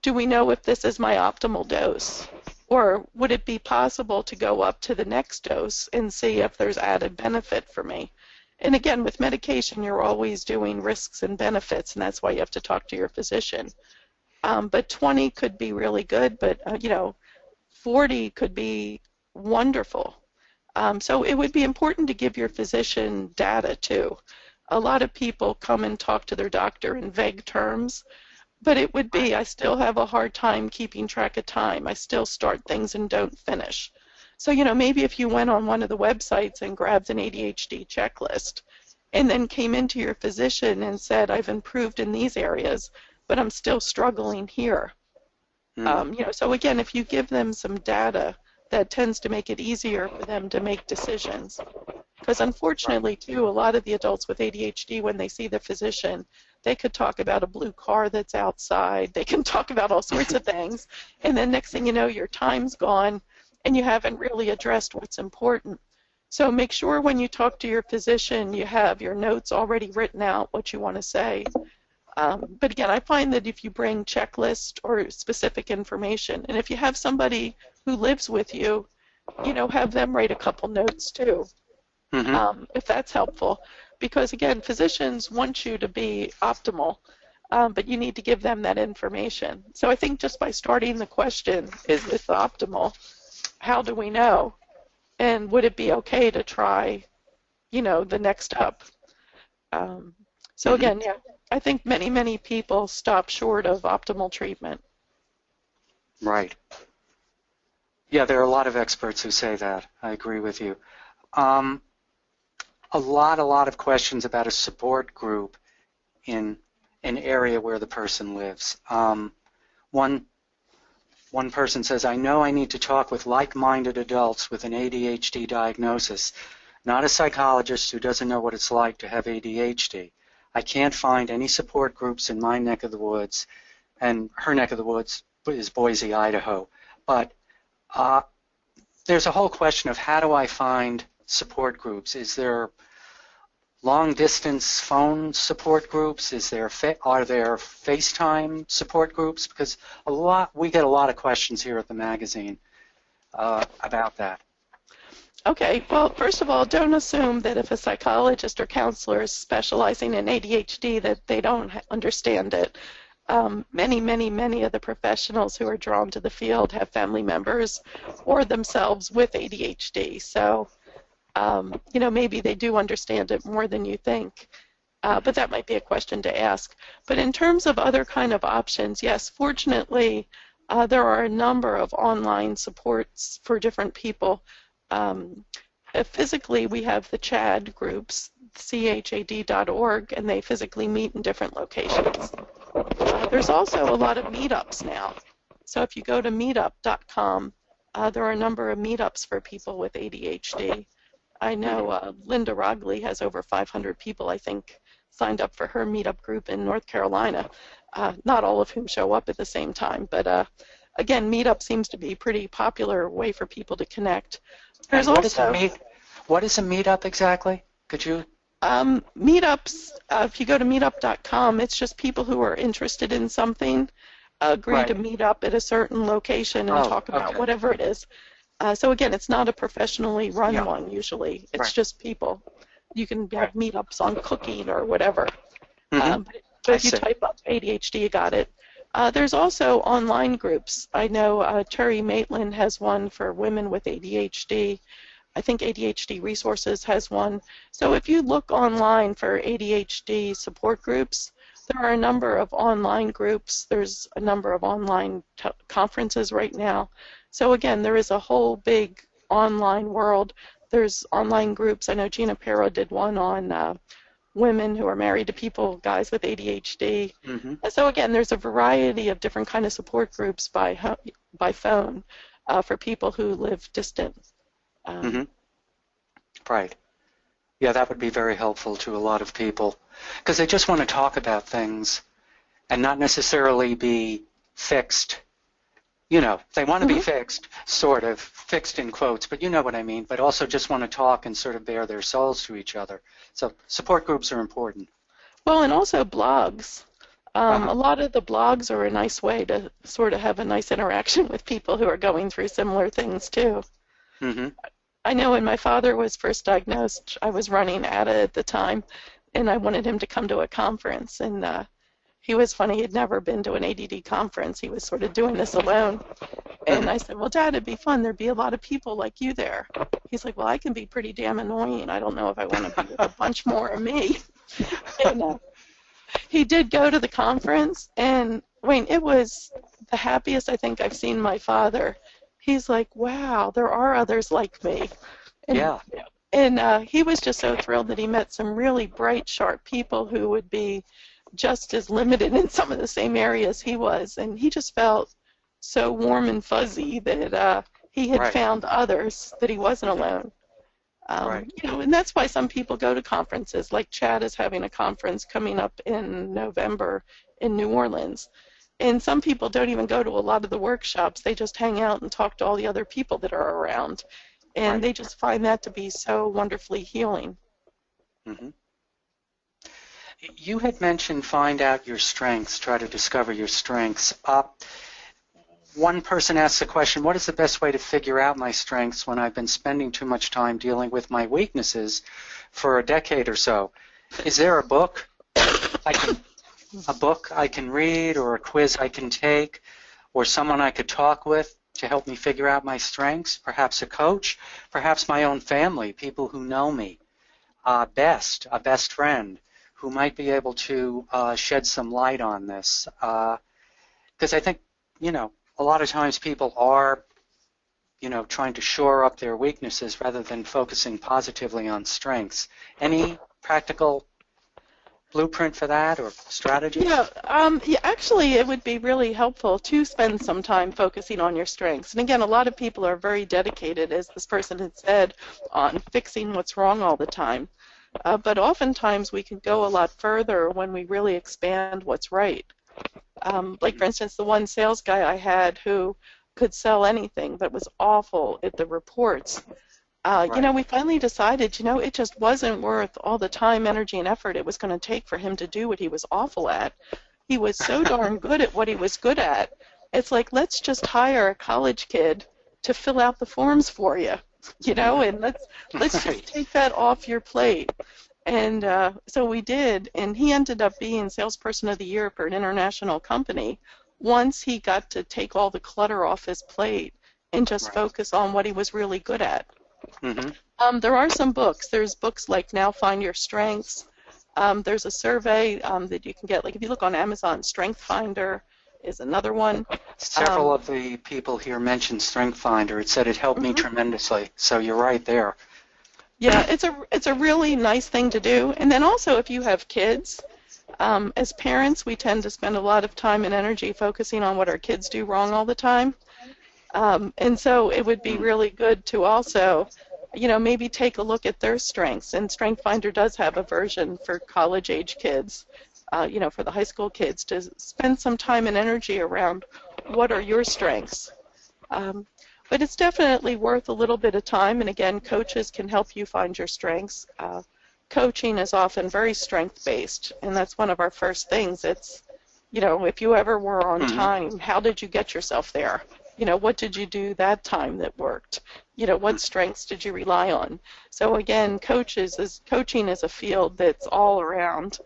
do we know if this is my optimal dose? Or would it be possible to go up to the next dose and see if there's added benefit for me? And again, with medication, you're always doing risks and benefits, and that's why you have to talk to your physician. But 20 could be really good, but 40 could be wonderful. So it would be important to give your physician data too. A lot of people come and talk to their doctor in vague terms, but it would be, I still have a hard time keeping track of time. I still start things and don't finish. So, maybe if you went on one of the websites and grabbed an ADHD checklist and then came into your physician and said, I've improved in these areas, but I'm still struggling here. So again, if you give them some data, that tends to make it easier for them to make decisions. Because unfortunately, too, a lot of the adults with ADHD, when they see the physician, they could talk about a blue car that's outside. They can talk about all sorts of things. And then next thing you know, your time's gone, and you haven't really addressed what's important. So make sure when you talk to your physician, you have your notes already written out, what you want to say. But again, I find that if you bring checklist or specific information, and if you have somebody who lives with you, have them write a couple notes too, if that's helpful. Because again, physicians want you to be optimal, but you need to give them that information. So I think just by starting the question, is this optimal? How do we know? And would it be okay to try, the next up? So again, yeah, I think many, many people stop short of optimal treatment. Right. Yeah, there are a lot of experts who say that. I agree with you. A lot of questions about a support group in an area where the person lives. One person says, I know I need to talk with like-minded adults with an ADHD diagnosis, not a psychologist who doesn't know what it's like to have ADHD. I can't find any support groups in my neck of the woods, and her neck of the woods is Boise, Idaho. But there's a whole question of how do I find support groups? Is there long-distance phone support groups? Are there FaceTime support groups? Because we get a lot of questions here at the magazine about that. Okay, well, first of all, don't assume that if a psychologist or counselor is specializing in ADHD that they don't understand it. Many of the professionals who are drawn to the field have family members or themselves with ADHD. So, maybe they do understand it more than you think. But that might be a question to ask. But in terms of other kind of options, yes, fortunately, there are a number of online supports for different people. Physically, we have the CHAD groups, chad.org, and they physically meet in different locations. There's also a lot of meetups now. So if you go to meetup.com, there are a number of meetups for people with ADHD. I know Linda Rogley has over 500 people, I think, signed up for her meetup group in North Carolina, not all of whom show up at the same time. But again, meetup seems to be a pretty popular way for people to connect. There's what is a meetup exactly? Could you? Meetups, if you go to meetup.com, it's just people who are interested in something agree to meet up at a certain location and talk about whatever it is. So again, it's not a professionally run one usually. It's just people. You can have meetups on cooking or whatever. But if you type up ADHD, you got it. There's also online groups. I know Terry Maitland has one for women with ADHD. I think ADHD Resources has one. So if you look online for ADHD support groups, there are a number of online groups. There's a number of online conferences right now. So again, there is a whole big online world. There's online groups. I know Gina Perro did one on women who are married to guys with ADHD. So again, there's a variety of different kind of support groups by phone for people who live distant. Right. Yeah, that would be very helpful to a lot of people because they just want to talk about things and not necessarily be fixed they want to be Hmm. fixed, sort of, fixed in quotes, but you know what I mean, but also just want to talk and sort of bare their souls to each other. So support groups are important. Well, and also blogs. A Uh-huh. lot of the blogs are a nice way to sort of have a nice interaction with people who are going through similar things too. Mm-hmm. I know when my father was first diagnosed, I was running ADA at the time, and I wanted him to come to a conference. And he was funny, he'd never been to an ADD conference. He was sort of doing this alone. And Mm-hmm. I said, well, Dad, it'd be fun. There'd be a lot of people like you there. He's like, well, I can be pretty damn annoying. I don't know if I want to be with a bunch more of me. And he did go to the conference, and Wayne, it was the happiest I think I've seen my father. He's like, wow, there are others like me. And Yeah. he was just so thrilled that he met some really bright, sharp people who would be just as limited in some of the same areas he was. And he just felt so warm and fuzzy that he had Right. found others, that he wasn't Mm-hmm. alone. Right. And that's why some people go to conferences. Like Chad is having a conference coming up in November in New Orleans. And some people don't even go to a lot of the workshops. They just hang out and talk to all the other people that are around. And Right. they just find that to be so wonderfully healing. Mm-hmm. You had mentioned find out your strengths, try to discover your strengths. One person asked the question, what is the best way to figure out my strengths when I've been spending too much time dealing with my weaknesses for a decade or so? Is there a book I can read, or a quiz I can take, or someone I could talk with to help me figure out my strengths? Perhaps a coach, perhaps my own family, people who know me, a best friend who might be able to shed some light on this. Because I think, a lot of times people are, trying to shore up their weaknesses rather than focusing positively on strengths. Any practical blueprint for that or strategy? Yeah, actually, it would be really helpful to spend some time focusing on your strengths. And again, a lot of people are very dedicated, as this person had said, on fixing what's wrong all the time. But oftentimes we can go a lot further when we really expand what's right. Like, for instance, the one sales guy I had who could sell anything but was awful at the reports. Right. We finally decided, it just wasn't worth all the time, energy, and effort it was going to take for him to do what he was awful at. He was so darn good at what he was good at. It's like, let's just hire a college kid to fill out the forms for you, and let's just Right. take that off your plate. And so we did, and he ended up being Salesperson of the Year for an international company once he got to take all the clutter off his plate and just Right. focus on what he was really good at. Mm-hmm. There are some books. There's books like Now Find Your Strengths. There's a survey that you can get. Like if you look on Amazon, Strength Finder is another one. Several of the people here mentioned StrengthsFinder. It said it helped me Mhm. tremendously. So you're right there. Yeah, it's a really nice thing to do. And then also if you have kids, as parents, we tend to spend a lot of time and energy focusing on what our kids do wrong all the time. And so it would be Mm. really good to also, maybe take a look at their strengths. And StrengthsFinder does have a version for college-age kids, for the high school kids, to spend some time and energy around what are your strengths. But it's definitely worth a little bit of time. And again, coaches can help you find your strengths. Coaching is often very strength-based, and that's one of our first things. It's, if you ever were on Mm-hmm. time, how did you get yourself there? What did you do that time that worked? What strengths did you rely on? So again, coaching is a field that's all around,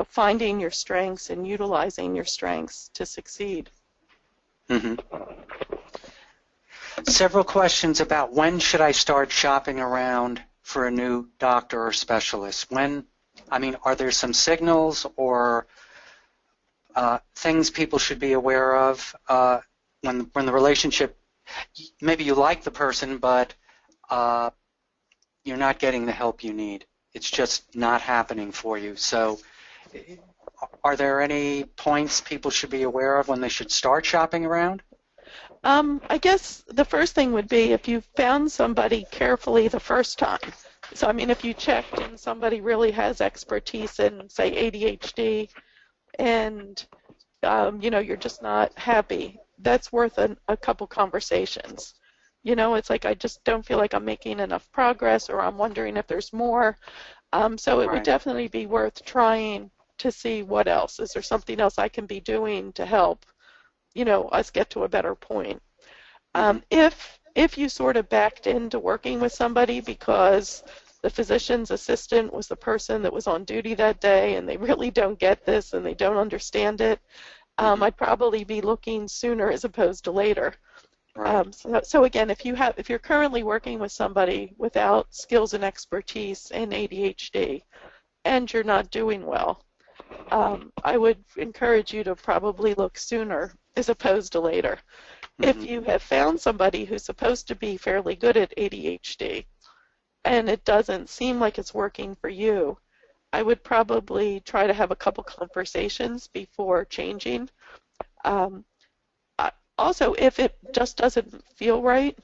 finding your strengths and utilizing your strengths to succeed. Mm-hmm. Several questions about when should I start shopping around for a new doctor or specialist? Are there some signals or things people should be aware of when the relationship, maybe you like the person, but you're not getting the help you need. It's just not happening for you. So are there any points people should be aware of when they should start shopping around? I guess the first thing would be if you found somebody carefully the first time. So, if you checked and somebody really has expertise in, say, ADHD, and, you're just not happy, that's worth a couple conversations. You know, it's like I just don't feel like I'm making enough progress, or I'm wondering if there's more. So it would Right. definitely be worth trying to see what else. Is there something else I can be doing to help, you know, us get to a better point? Mm-hmm. If you sort of backed into working with somebody because the physician's assistant was the person that was on duty that day and they really don't get this and they don't understand it, Mm-hmm. I'd probably be looking sooner as opposed to later. Right. So again, if you're currently working with somebody without skills and expertise in ADHD and you're not doing well, I would encourage you to probably look sooner as opposed to later. If Mm-hmm. you have found somebody who's supposed to be fairly good at ADHD and it doesn't seem like it's working for you, I would probably try to have a couple conversations before changing. Um, Also, if it just doesn't feel right,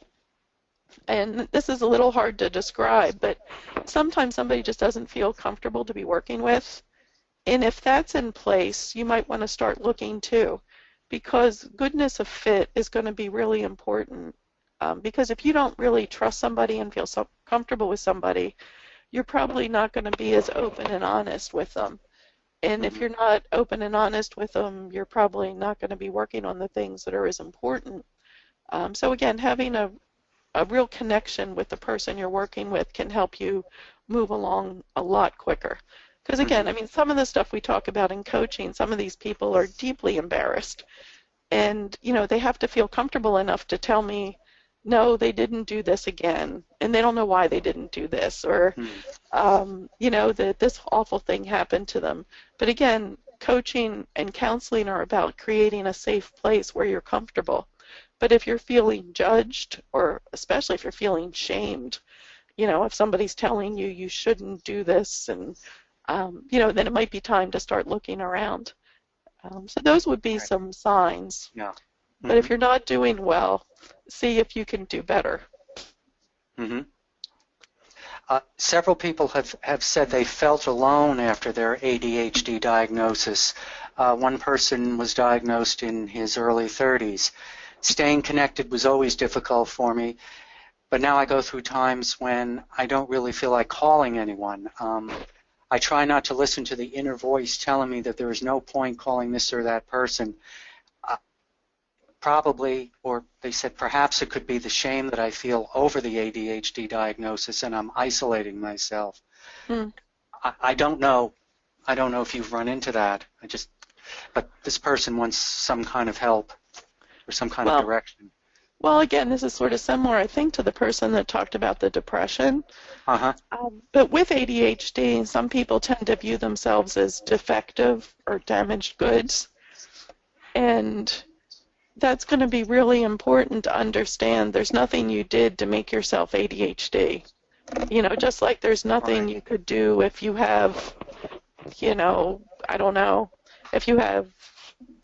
and this is a little hard to describe, but sometimes somebody just doesn't feel comfortable to be working with. And if that's in place, you might want to start looking too, because goodness of fit is going to be really important. Because if you don't really trust somebody and feel so comfortable with somebody, you're probably not going to be as open and honest with them. And if Mm-hmm. you're not open and honest with them, you're probably not going to be working on the things that are as important. So again, having a real connection with the person you're working with can help you move along a lot quicker. Because Mm-hmm. again, I mean, some of the stuff we talk about in coaching, some of these people are deeply embarrassed. And, you know, they have to feel comfortable enough to tell me, no, they didn't do this again. And they don't know why they didn't do this. Or, Mm-hmm. you know, that this awful thing happened to them. But again, coaching and counseling are about creating a safe place where you're comfortable. But if you're feeling judged, or especially if you're feeling shamed, you know, if somebody's telling you you shouldn't do this, and, you know, then it might be time to start looking around. So those would be Right. some signs. Yeah. But Mm-hmm. if you're not doing well, see if you can do better. Mm-hmm. Several people have said they felt alone after their ADHD diagnosis. One person was diagnosed in his early 30s. Staying connected was always difficult for me, but now I go through times when I don't really feel like calling anyone. I try not to listen to the inner voice telling me that there is no point calling this or that person. Uh, Probably, or they said perhaps it could be the shame that I feel over the ADHD diagnosis and I'm isolating myself. Hmm. I don't know. I don't know if you've run into that. But this person wants some kind of help or some kind of Well, direction. well, again, this is sort of similar, I think, to the person that talked about the depression. Uh-huh. But with ADHD, some people tend to view themselves as defective or damaged goods. And that's going to be really important to understand. There's nothing you did to make yourself ADHD. You know, just like there's nothing Right. you could do if you have, you know, I don't know, if you have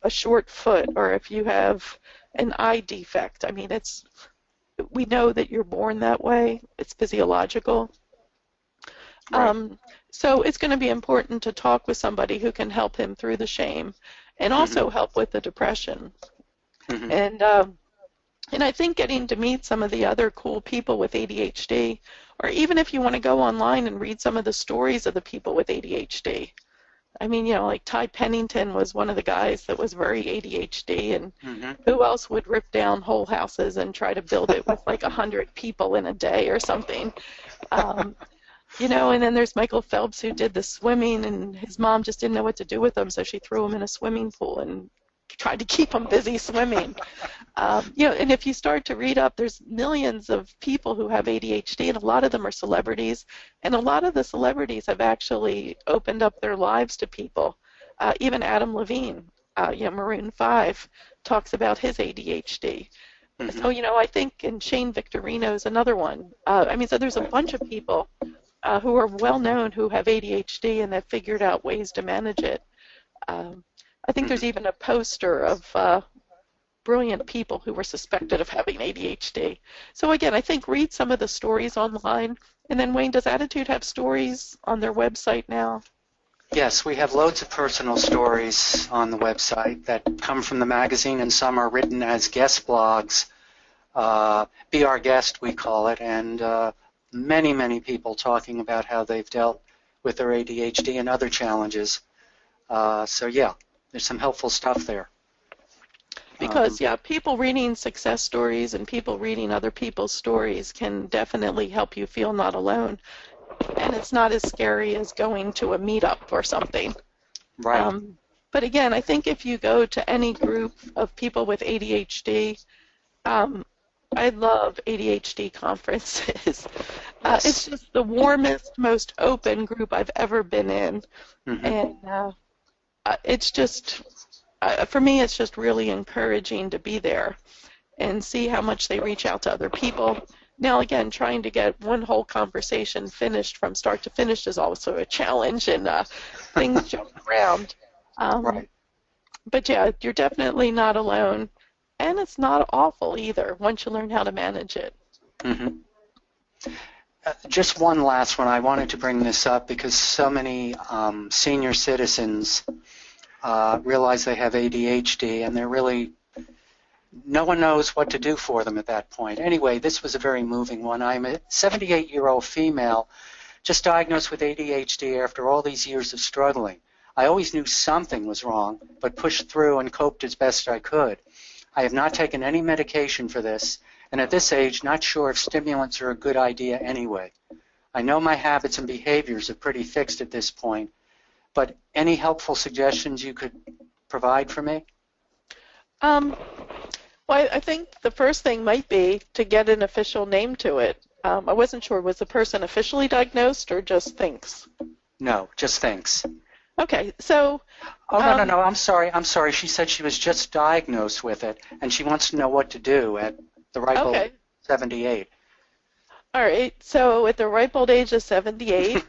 a short foot or if you have an eye defect. I mean, we know that you're born that way. It's physiological. Right. Um, so it's going to be important to talk with somebody who can help him through the shame and Mm-hmm. also help with the depression. Mm-hmm. And and I think getting to meet some of the other cool people with ADHD, or even if you want to go online and read some of the stories of the people with ADHD. I mean, you know, like Ty Pennington was one of the guys that was very ADHD, and Mm-hmm. who else would rip down whole houses and try to build it with like 100 people in a day or something? Um, you know, and then there's Michael Phelps who did the swimming, and his mom just didn't know what to do with him, so she threw him in a swimming pool and tried to keep him busy swimming. You know, and if you start to read up, there's millions of people who have ADHD, and a lot of them are celebrities, and a lot of the celebrities have actually opened up their lives to people. Even Adam Levine, you know, Maroon 5, talks about his ADHD. Mm-hmm. So, you know, I think, and Shane Victorino is another one. I mean, so there's a bunch of people who are well known who have ADHD and have figured out ways to manage it. I think Mm-hmm. there's even a poster of brilliant people who were suspected of having ADHD. So again, I think read some of the stories online. And then Wayne, does Attitude have stories on their website now? Yes, we have loads of personal stories on the website that come from the magazine, and some are written as guest blogs. Be Our Guest, we call it, and many, many people talking about how they've dealt with their ADHD and other challenges. So yeah, there's some helpful stuff there. Because, yeah, people reading success stories and people reading other people's stories can definitely help you feel not alone. And it's not as scary as going to a meetup or something. Right. But again, I think if you go to any group of people with ADHD, I love ADHD conferences. Yes. It's just the warmest, most open group I've ever been in. Mm-hmm. And it's just, for me, it's just really encouraging to be there and see how much they reach out to other people. Now, again, trying to get one whole conversation finished from start to finish is also a challenge, and things jump around. Right. But yeah, you're definitely not alone, and it's not awful either once you learn how to manage it. Mm-hmm. Just one last one. I wanted to bring this up because so many senior citizens realize they have ADHD, and they're really, no one knows what to do for them at that point. Anyway, this was a very moving one. I'm a 78-year-old female just diagnosed with ADHD after all these years of struggling. I always knew something was wrong, but pushed through and coped as best I could. I have not taken any medication for this, and at this age, not sure if stimulants are a good idea anyway. I know my habits and behaviors are pretty fixed at this point, but any helpful suggestions you could provide for me? Well, I think the first thing might be to get an official name to it. I wasn't sure, was the person officially diagnosed or just thinks? No, just thinks. Okay, so... Oh, no, I'm sorry. She said she was just diagnosed with it, and she wants to know what to do at the ripe old 78. All right, so at the ripe old age of 78,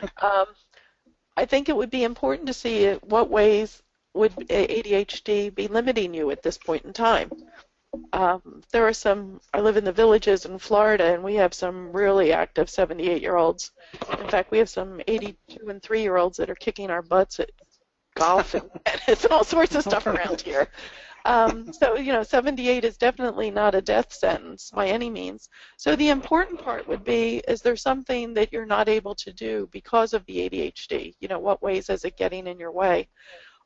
I think it would be important to see what ways would ADHD be limiting you at this point in time. There are some, I live in the villages in Florida, and we have some really active 78-year-olds. In fact, we have some 82 and 3-year-olds that are kicking our butts at golf and tennis and all sorts of stuff around here. So, 78 is definitely not a death sentence by any means. So the important part would be, is there something that you're not able to do because of the ADHD? What ways is it getting in your way?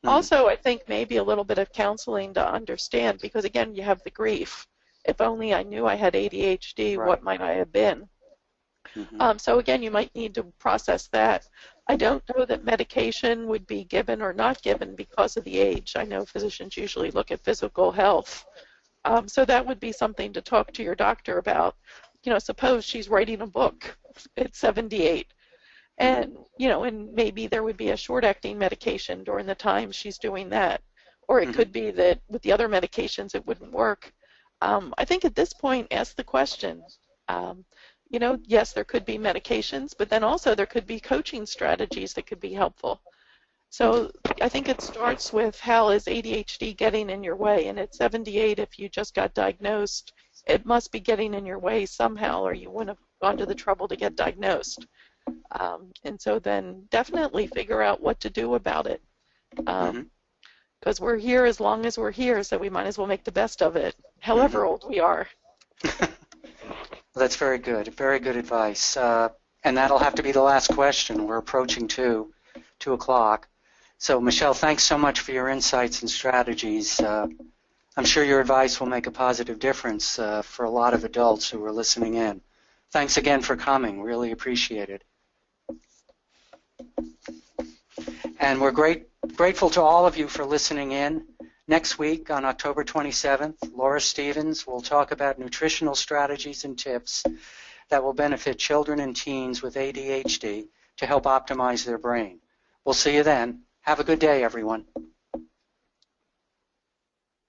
Also, I think maybe a little bit of counseling to understand, because again, you have the grief. If only I knew I had ADHD, Right. What might I have been? So again, you might need to process that. I don't know that medication would be given or not given because of the age. I know physicians usually look at physical health. So that would be something to talk to your doctor about. Suppose she's writing a book at 78. And, and maybe there would be a short-acting medication during the time she's doing that. Or it could be that with the other medications it wouldn't work. I think at this point, ask the question. Yes, there could be medications, but then also there could be coaching strategies that could be helpful. So I think it starts with how is ADHD getting in your way? And at 78, if you just got diagnosed, it must be getting in your way somehow, or you wouldn't have gone to the trouble to get diagnosed. And so then definitely figure out what to do about it. Because we're here as long as we're here, so we might as well make the best of it, however old we are. Well, that's very good. Very good advice. And that'll have to be the last question. We're approaching 2 o'clock. So, Michele, thanks so much for your insights and strategies. I'm sure your advice will make a positive difference for a lot of adults who are listening in. Thanks again for coming. Really appreciate it. And we're grateful to all of you for listening in. Next week, on October 27th, Laura Stevens will talk about nutritional strategies and tips that will benefit children and teens with ADHD to help optimize their brain. We'll see you then. Have a good day, everyone.